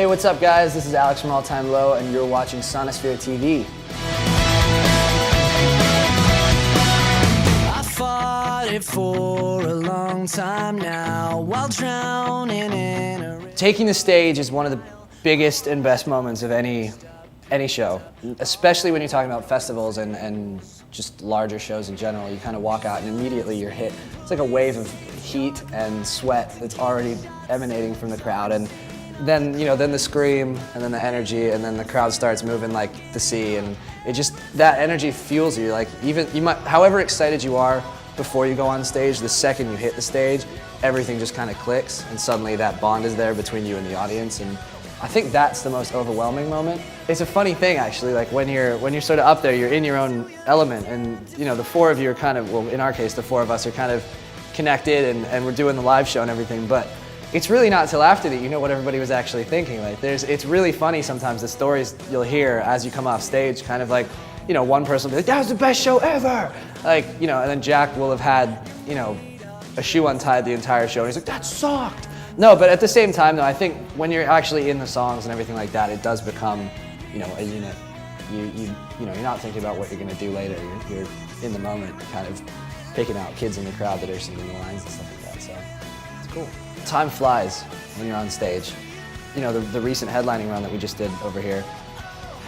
what's up guys? This is Alex from All Time Low and you're watching Sonisphere TV. I fought it for a long time now while drowning in a... Taking the stage is one of the biggest and best moments of any show, especially when you're talking about festivals and just larger shows in general. You kind of walk out and immediately you're hit. It's like a wave of heat and sweat that's already emanating from the crowd, and then then the scream and then the energy and then the crowd starts moving like the sea, and it just, that energy fuels you. Like however excited you are before you go on stage, the second you hit the stage, everything just kind of clicks and suddenly that bond is there between you and the audience, and I think that's the most overwhelming moment. It's a funny thing actually, like when you're sort of up there, you're in your own element, and the four of you are kind of, well in our case the four of us are kind of connected and we're doing the live show and everything, but it's really not until after that you know what everybody was actually thinking. Like it's really funny sometimes the stories you'll hear as you come off stage, kind of like, one person will be like, that was the best show ever! Like, and then Jack will have had, a shoe untied the entire show and he's like, that sucked! No, but at the same time though, I think when you're actually in the songs and everything like that, it does become, a unit. You're not thinking about what you're gonna do later. You're in the moment, kind of picking out kids in the crowd that are singing the lines and stuff like that, so it's cool. Time flies when you're on stage. The recent headlining run that we just did over here,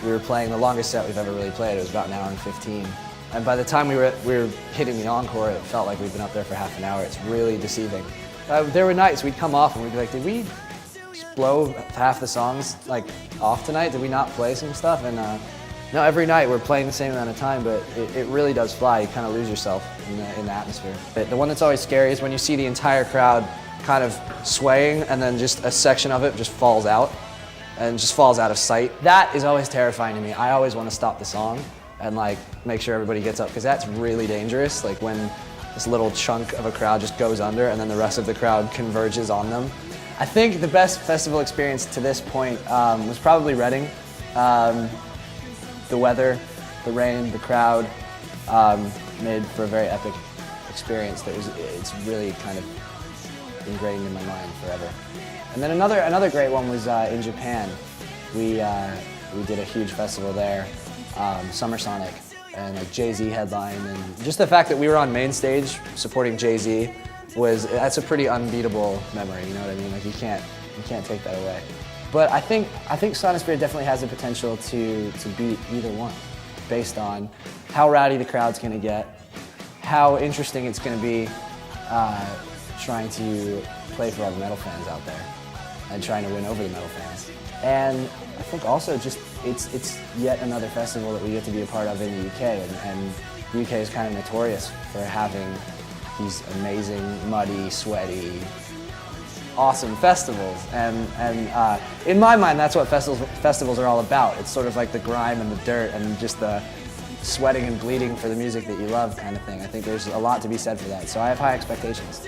we were playing the longest set we've ever really played. It was about an hour and 15. And by the time we were hitting the encore, it felt like we'd been up there for half an hour. It's really deceiving. There were nights we'd come off and we'd be like, did we just blow half the songs off tonight? Did we not play some stuff? And no, every night we're playing the same amount of time, but it really does fly. You kind of lose yourself in the atmosphere. But the one that's always scary is when you see the entire crowd kind of swaying and then just a section of it just falls out and just falls out of sight. That is always terrifying to me. I always want to stop the song and make sure everybody gets up, because that's really dangerous. Like when this little chunk of a crowd just goes under and then the rest of the crowd converges on them. I think the best festival experience to this point was probably Reading. The weather, the rain, the crowd made for a very epic experience it's really kind of ingrained in my mind forever. And then another great one was in Japan. We did a huge festival there, Summer Sonic, and Jay-Z headlined, and just the fact that we were on main stage supporting Jay-Z that's a pretty unbeatable memory. You know what I mean? Like you can't take that away. But I think Sonisphere definitely has the potential to beat either one, based on how rowdy the crowd's going to get, how interesting it's going to be trying to play for all the metal fans out there and trying to win over the metal fans. And I think also just it's yet another festival that we get to be a part of in the UK, and the UK is kind of notorious for having these amazing, muddy, sweaty, awesome festivals, and in my mind that's what festivals are all about. It's sort of like the grime and the dirt and just the sweating and bleeding for the music that you love kind of thing. I think there's a lot to be said for that, so I have high expectations.